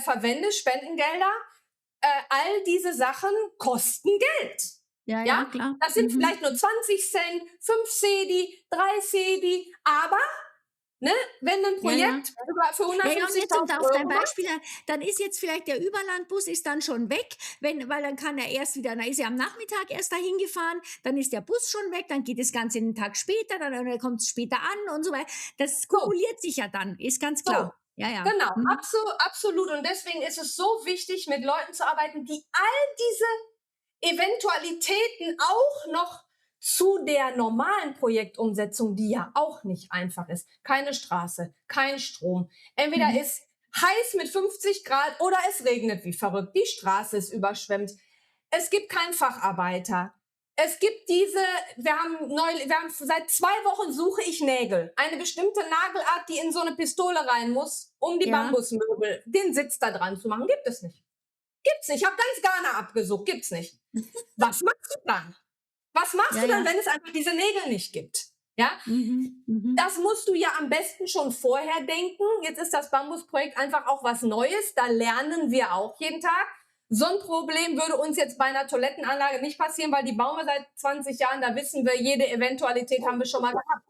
verwendest, Spendengelder, all diese Sachen kosten Geld. Ja, klar. Das sind vielleicht nur 20 Cent, 5 Cedi, 3 Cedi, aber ne, wenn ein Projekt für 150.000 Euro dein Beispiel, dann ist jetzt vielleicht der Überlandbus ist dann schon weg, weil dann kann er erst wieder, dann ist er am Nachmittag erst dahin gefahren, dann ist der Bus schon weg, dann geht das Ganze einen Tag später, dann kommt es später an und so weiter. Das kumuliert sich ja dann, ist ganz klar. So. Genau, absolut. Und deswegen ist es so wichtig, mit Leuten zu arbeiten, die all diese Eventualitäten auch noch zu der normalen Projektumsetzung, die ja auch nicht einfach ist. Keine Straße, kein Strom. Entweder ist heiß mit 50 Grad oder es regnet wie verrückt. Die Straße ist überschwemmt. Es gibt keinen Facharbeiter. Es gibt wir haben seit 2 Wochen suche ich Nägel. Eine bestimmte Nagelart, die in so eine Pistole rein muss, um die Bambusmöbel, den Sitz da dran zu machen. Gibt es nicht. Gibt's nicht. Ich habe ganz Ghana abgesucht. Gibt's nicht. Was machst du dann? Was machst du dann, wenn es einfach diese Nägel nicht gibt? Ja, das musst du ja am besten schon vorher denken. Jetzt ist das Bambusprojekt einfach auch was Neues. Da lernen wir auch jeden Tag. So ein Problem würde uns jetzt bei einer Toilettenanlage nicht passieren, weil die bauen wir seit 20 Jahren. Da wissen wir, jede Eventualität haben wir schon mal gehabt.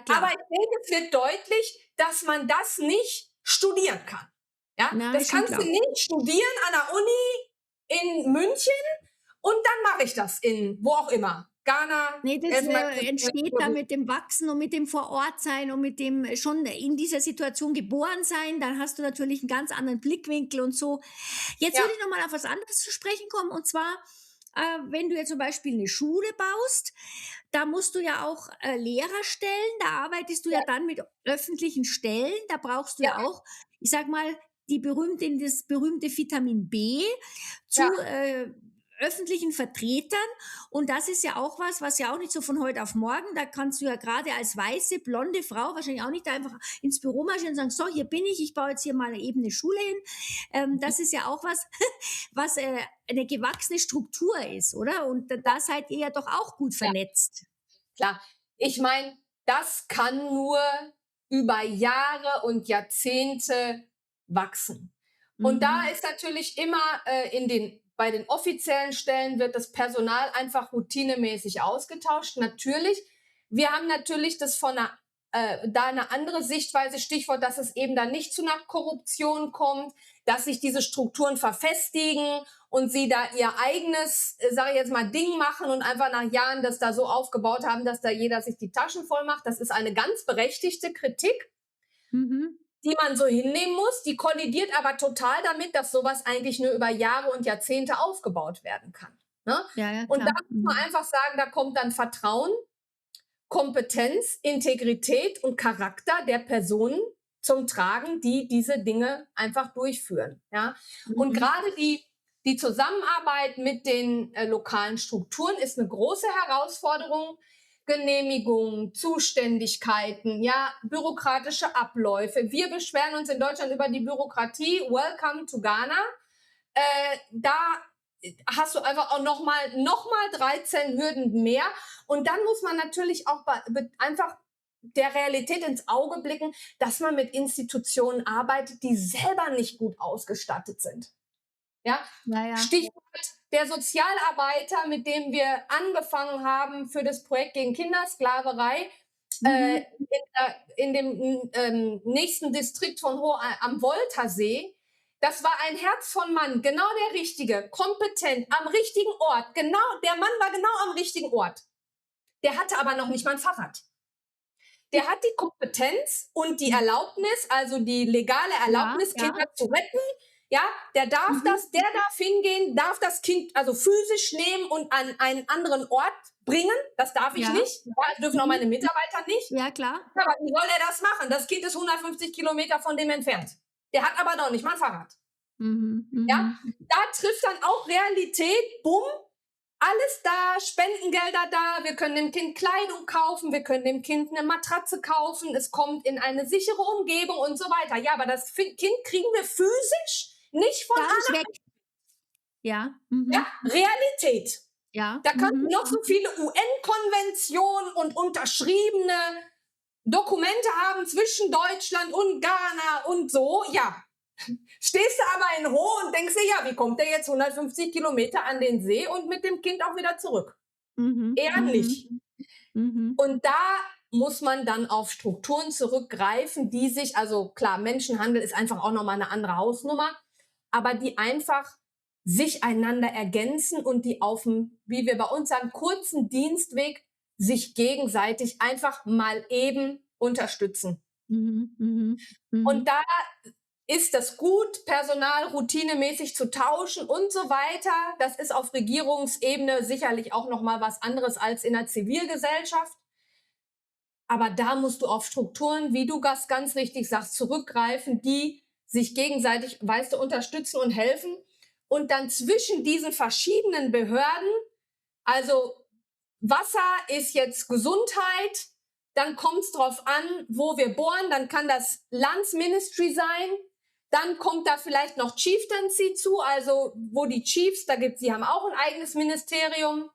Klar. Aber ich denke, es wird deutlich, dass man das nicht studieren kann. Ja, das kannst du nicht studieren an der Uni in München. Und dann mache ich das in wo auch immer. Ghana. Nee, das entsteht dann mit dem Wachsen und mit dem Vorortsein und mit dem schon in dieser Situation geboren sein. Dann hast du natürlich einen ganz anderen Blickwinkel und so. Jetzt würde ich nochmal auf was anderes zu sprechen kommen. Und zwar, wenn du jetzt zum Beispiel eine Schule baust, da musst du ja auch Lehrer stellen. Da arbeitest du ja dann mit öffentlichen Stellen. Da brauchst du ja auch, ich sag mal, das berühmte Vitamin B zu öffentlichen Vertretern. Und das ist ja auch was ja auch nicht so von heute auf morgen, da kannst du ja gerade als weiße, blonde Frau wahrscheinlich auch nicht einfach ins Büro marschieren und sagen, so, hier bin ich baue jetzt hier mal eben eine Schule hin. Das ist ja auch was eine gewachsene Struktur ist, oder? Und da seid ihr ja doch auch gut vernetzt. klar. Ich meine, das kann nur über Jahre und Jahrzehnte wachsen. Und da ist natürlich immer bei den offiziellen Stellen wird das Personal einfach routinemäßig ausgetauscht. Natürlich. Wir haben natürlich da eine andere Sichtweise, Stichwort, dass es eben dann nicht zu einer Korruption kommt, dass sich diese Strukturen verfestigen und sie da ihr eigenes, sage ich jetzt mal, Ding machen und einfach nach Jahren das da so aufgebaut haben, dass da jeder sich die Taschen voll macht. Das ist eine ganz berechtigte Kritik, die man so hinnehmen muss. Die kollidiert aber total damit, dass sowas eigentlich nur über Jahre und Jahrzehnte aufgebaut werden kann. Ne? Ja, Und da klar. muss man einfach sagen, da kommt dann Vertrauen, Kompetenz, Integrität und Charakter der Personen zum Tragen, die diese Dinge einfach durchführen. Ja? Und gerade die Zusammenarbeit mit den lokalen Strukturen ist eine große Herausforderung. Genehmigungen, Zuständigkeiten, ja, bürokratische Abläufe. Wir beschweren uns in Deutschland über die Bürokratie. Welcome to Ghana. Da hast du einfach auch noch mal 13 Hürden mehr. Und dann muss man natürlich auch einfach der Realität ins Auge blicken, dass man mit Institutionen arbeitet, die selber nicht gut ausgestattet sind. Ja? Stichwort der Sozialarbeiter, mit dem wir angefangen haben für das Projekt gegen Kindersklaverei, in dem nächsten Distrikt von am Woltersee. Das war ein Herz von Mann, genau der Richtige, kompetent, am richtigen Ort. Genau, der Mann war genau am richtigen Ort. Der hatte aber noch nicht mal ein Fahrrad. Der hat die Kompetenz und die Erlaubnis, also die legale Erlaubnis, Kinder zu retten. Ja, der darf der darf hingehen, darf das Kind also physisch nehmen und an einen anderen Ort bringen. Das darf ich nicht. Ja, das dürfen auch meine Mitarbeiter nicht. Ja, klar. Aber wie soll er das machen? Das Kind ist 150 Kilometer von dem entfernt. Der hat aber noch nicht mal ein Fahrrad. Ja, da trifft dann auch Realität, bumm, alles da, Spendengelder da, wir können dem Kind Kleidung kaufen, wir können dem Kind eine Matratze kaufen, es kommt in eine sichere Umgebung und so weiter. Ja, aber das Kind kriegen wir physisch nicht von weg. Ja. Ja, Realität. Ja. Da kannst du noch so viele UN-Konventionen und unterschriebene Dokumente haben zwischen Deutschland und Ghana und so, ja. Stehst du aber in Ho und denkst dir, ja, wie kommt der jetzt 150 Kilometer an den See und mit dem Kind auch wieder zurück? Eher nicht. Und da muss man dann auf Strukturen zurückgreifen, die sich, also klar, Menschenhandel ist einfach auch nochmal eine andere Hausnummer, aber die einfach sich einander ergänzen und die auf dem, wie wir bei uns sagen, kurzen Dienstweg sich gegenseitig einfach mal eben unterstützen. Und da ist das gut, Personal routinemäßig zu tauschen und so weiter. Das ist auf Regierungsebene sicherlich auch noch mal was anderes als in der Zivilgesellschaft. Aber da musst du auf Strukturen, wie du das ganz richtig sagst, zurückgreifen, die sich gegenseitig, weißt du, unterstützen und helfen. Und dann zwischen diesen verschiedenen Behörden, also Wasser ist jetzt Gesundheit, dann kommt es drauf an, wo wir bohren, dann kann das Landsministry sein, dann kommt da vielleicht noch Chieftaincy zu, also wo die Chiefs, sie haben auch ein eigenes Ministerium.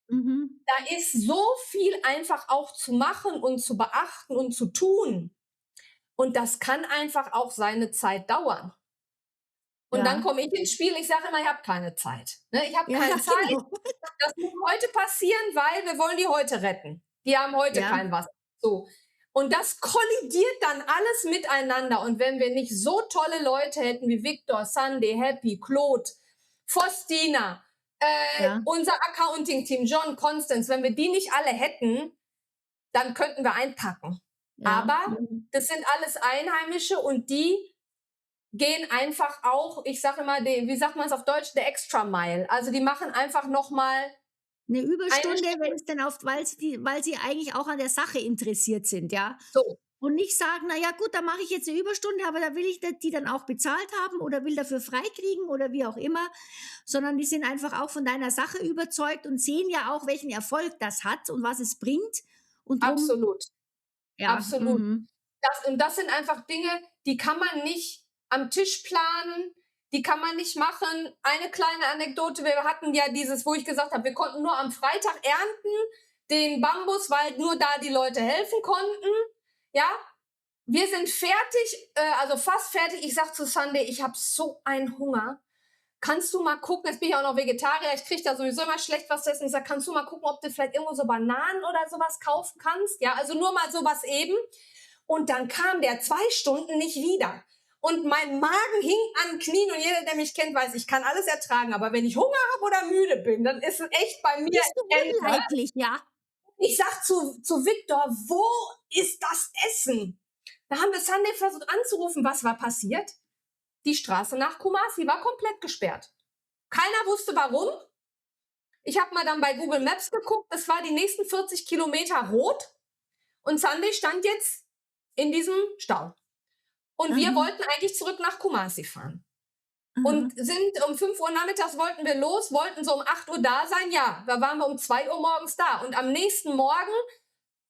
Da ist so viel einfach auch zu machen und zu beachten und zu tun. Und das kann einfach auch seine Zeit dauern. Und dann komme ich ins Spiel, ich sage immer, ich habe keine Zeit. Ne? Ich habe keine Zeit. Genau. Das muss heute passieren, weil wir wollen die heute retten. Die haben heute kein Wasser. So. Und das kollidiert dann alles miteinander. Und wenn wir nicht so tolle Leute hätten wie Victor, Sandy, Happy, Claude, Faustina, unser Accounting-Team, John, Constance, wenn wir die nicht alle hätten, dann könnten wir einpacken. Aber das sind alles Einheimische und die gehen einfach auch, ich sage immer, wie sagt man es auf Deutsch, der Extra Mile. Also die machen einfach nochmal eine Überstunde, wenn es dann weil sie eigentlich auch an der Sache interessiert sind, ja. So. Und nicht sagen, na ja gut, da mache ich jetzt eine Überstunde, aber da will ich die dann auch bezahlt haben oder will dafür freikriegen oder wie auch immer, sondern die sind einfach auch von deiner Sache überzeugt und sehen ja auch, welchen Erfolg das hat und was es bringt. Und absolut. Ja, absolut. Das sind einfach Dinge, die kann man nicht am Tisch planen, die kann man nicht machen. Eine kleine Anekdote, wir hatten ja dieses, wo ich gesagt habe, wir konnten nur am Freitag ernten, den Bambus, weil nur da die Leute helfen konnten. Ja, wir sind fertig, also fast fertig. Ich sag zu Sunday, ich habe so einen Hunger. Kannst du mal gucken, jetzt bin ich auch noch Vegetarier, ich kriege da sowieso immer schlecht was zu essen. Ich sage, kannst du mal gucken, ob du vielleicht irgendwo so Bananen oder sowas kaufen kannst? Ja, also nur mal sowas eben. Und dann kam der 2 Stunden nicht wieder. Und mein Magen hing an den Knien und jeder, der mich kennt, weiß, ich kann alles ertragen. Aber wenn ich Hunger habe oder müde bin, dann ist es echt bei mir Bist du Ende. unleidlich, ja? Ich sag zu Viktor, wo ist das Essen? Da haben wir Sunday versucht anzurufen. Was war passiert? Die Straße nach Kumasi war komplett gesperrt. Keiner wusste warum. Ich habe mal dann bei Google Maps geguckt. Es war die nächsten 40 Kilometer rot. Und Sunday stand jetzt in diesem Stau. Und wir wollten eigentlich zurück nach Kumasi fahren. Und sind um 5 Uhr nachmittags wollten wir los, wollten so um 8 Uhr da sein. Ja, da waren wir um 2 Uhr morgens da. Und am nächsten Morgen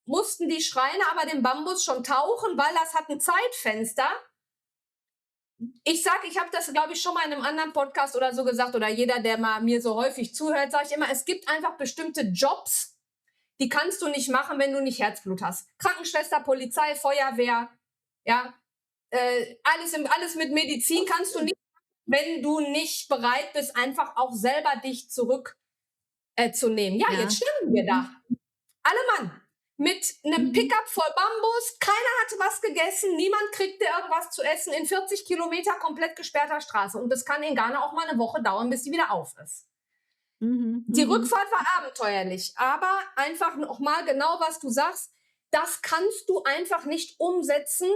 mussten die Schreiner aber den Bambus schon tauchen, weil das hat ein Zeitfenster. Ich sage, ich habe das, glaube ich, schon mal in einem anderen Podcast oder so gesagt, oder jeder, der mal mir so häufig zuhört, sage ich immer, es gibt einfach bestimmte Jobs, die kannst du nicht machen, wenn du nicht Herzblut hast. Krankenschwester, Polizei, Feuerwehr, ja, alles mit Medizin kannst du nicht, wenn du nicht bereit bist, einfach auch selber dich zurückzunehmen. Ja, jetzt standen wir da. Alle Mann. Mit einem Pickup voll Bambus. Keiner hatte was gegessen. Niemand kriegte irgendwas zu essen in 40 Kilometer komplett gesperrter Straße. Und das kann in Ghana auch mal eine Woche dauern, bis die wieder auf ist. Die Rückfahrt war abenteuerlich. Aber einfach nochmal genau, was du sagst, das kannst du einfach nicht umsetzen,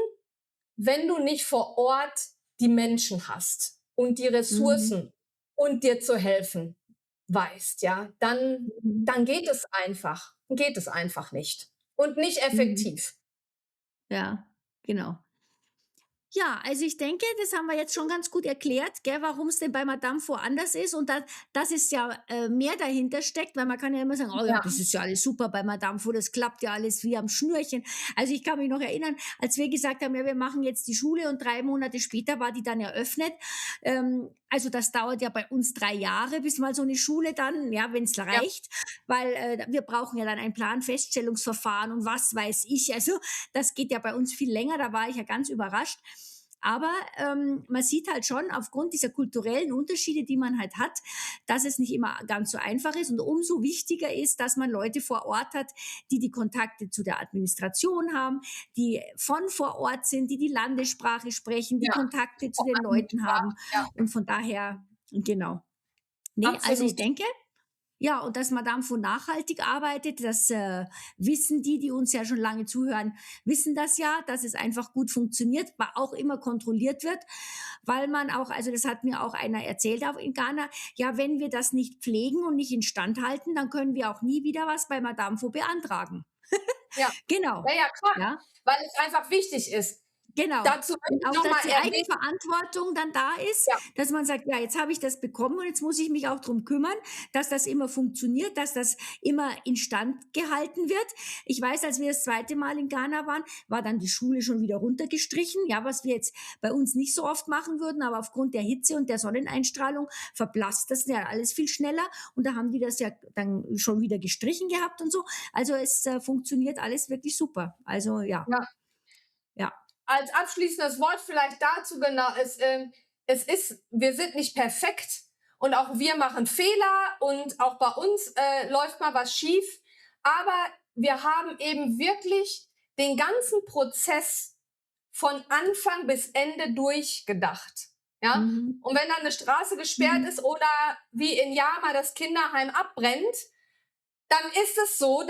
wenn du nicht vor Ort die Menschen hast und die Ressourcen und dir zu helfen weißt, ja, dann geht es einfach. Geht es einfach nicht. Und nicht effektiv. Ja, genau. Ja, also ich denke, das haben wir jetzt schon ganz gut erklärt, gell, warum es denn bei Madame Faux anders ist und dass es ja mehr dahinter steckt, weil man kann ja immer sagen, oh ja, Ja. das ist ja alles super bei Madame Faux, das klappt ja alles wie am Schnürchen. Also ich kann mich noch erinnern, als wir gesagt haben, ja, wir machen jetzt die Schule und 3 Monate später war die dann eröffnet. Also das dauert ja bei uns 3 Jahre, bis mal so eine Schule dann, ja, wenn es reicht, weil wir brauchen ja dann ein Planfeststellungsverfahren und was weiß ich. Also das geht ja bei uns viel länger, da war ich ja ganz überrascht. Aber man sieht halt schon aufgrund dieser kulturellen Unterschiede, die man halt hat, dass es nicht immer ganz so einfach ist und umso wichtiger ist, dass man Leute vor Ort hat, die die Kontakte zu der Administration haben, die von vor Ort sind, die die Landessprache sprechen, die Ja. Kontakte zu den Leuten haben. Ja. Und von daher, genau. Nee, also Absolut. ich denke, ja, und dass Madame Faux nachhaltig arbeitet, das wissen die uns ja schon lange zuhören, wissen das ja, dass es einfach gut funktioniert, aber auch immer kontrolliert wird, weil man auch, also das hat mir auch einer erzählt auch in Ghana, ja, wenn wir das nicht pflegen und nicht instand halten, dann können wir auch nie wieder was bei Madame Faux beantragen. Ja. Genau. Ja, klar. Ja, Weil es einfach wichtig ist. genau. Dazu möchte Und ich auch, noch dass mal die erwähnen. Eigenverantwortung dann da ist, Ja. dass man sagt, ja, jetzt habe ich das bekommen und jetzt muss ich mich auch drum kümmern, dass das immer funktioniert, dass das immer instand gehalten wird. Ich weiß, als wir das 2. Mal in Ghana waren, war dann die Schule schon wieder runtergestrichen, ja, was wir jetzt bei uns nicht so oft machen würden, aber aufgrund der Hitze und der Sonneneinstrahlung verblasst das ja alles viel schneller und da haben die das ja dann schon wieder gestrichen gehabt und so. Also es funktioniert alles wirklich super. Also ja. Ja. Ja. Als abschließendes Wort vielleicht dazu genau, wir sind nicht perfekt und auch wir machen Fehler und auch bei uns läuft mal was schief, aber wir haben eben wirklich den ganzen Prozess von Anfang bis Ende durchgedacht. Ja? Und wenn dann eine Straße gesperrt ist oder wie in Yama das Kinderheim abbrennt, dann ist es so,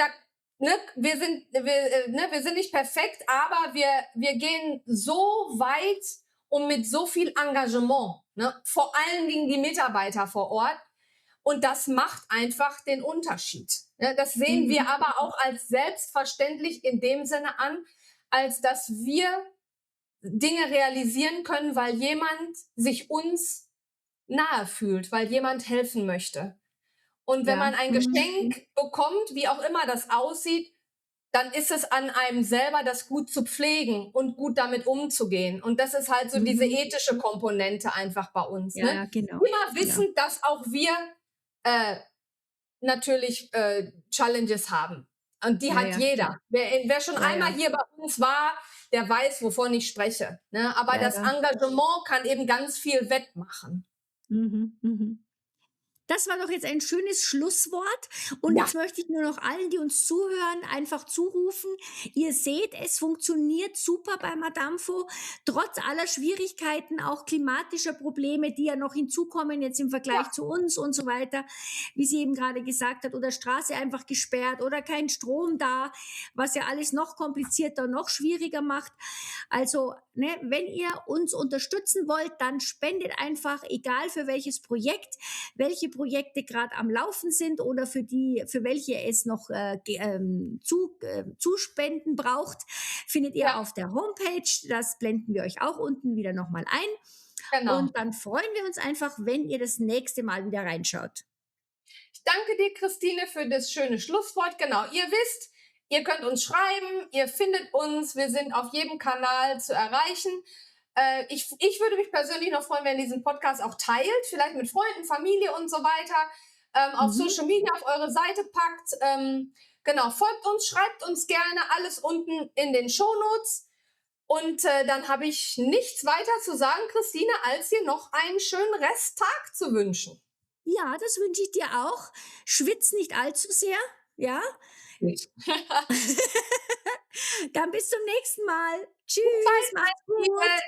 wir sind nicht perfekt, aber wir gehen so weit und mit so viel Engagement, vor allen Dingen die Mitarbeiter vor Ort. Und das macht einfach den Unterschied. Das sehen wir aber auch als selbstverständlich in dem Sinne an, als dass wir Dinge realisieren können, weil jemand sich uns nahe fühlt, weil jemand helfen möchte. Und wenn man ein Geschenk bekommt, wie auch immer das aussieht, dann ist es an einem selber, das gut zu pflegen und gut damit umzugehen. Und das ist halt so diese ethische Komponente einfach bei uns. Ja, Ne? genau. Immer wissen, dass auch wir natürlich Challenges haben. Und die Ja, hat ja, jeder. klar. Wer schon Ja, einmal ja, hier bei uns war, der weiß, wovon ich spreche. Ne? Aber ja, das ja. Engagement kann eben ganz viel wettmachen. Mhm, mhm. Das war doch jetzt ein schönes Schlusswort. Und Ja, jetzt möchte ich nur noch allen, die uns zuhören, einfach zurufen. Ihr seht, es funktioniert super bei Madamfo, trotz aller Schwierigkeiten, auch klimatischer Probleme, die ja noch hinzukommen, jetzt im Vergleich ja, zu uns und so weiter, wie sie eben gerade gesagt hat, oder Straße einfach gesperrt oder kein Strom da, was ja alles noch komplizierter, noch schwieriger macht. Also, ne, wenn ihr uns unterstützen wollt, dann spendet einfach, egal für welches Projekt, welche Projekte gerade am Laufen sind oder für welche es noch Zuspenden braucht, findet ihr ja, auf der Homepage. Das blenden wir euch auch unten wieder nochmal ein. genau. Und dann freuen wir uns einfach, wenn ihr das nächste Mal wieder reinschaut. Ich danke dir, Christine, für das schöne Schlusswort. Genau, ihr wisst, ihr könnt uns schreiben, ihr findet uns, wir sind auf jedem Kanal zu erreichen. Ich würde mich persönlich noch freuen, wenn ihr diesen Podcast auch teilt, vielleicht mit Freunden, Familie und so weiter, auf Mhm. Social Media, auf eure Seite packt. Genau, folgt uns, schreibt uns gerne alles unten in den Shownotes. Und dann habe ich nichts weiter zu sagen, Christine, als dir noch einen schönen Resttag zu wünschen. Ja, das wünsche ich dir auch. Schwitz nicht allzu sehr. Ja, Gut. dann bis zum nächsten Mal. Zeit, Tschüss, macht's meine gut. Liebe.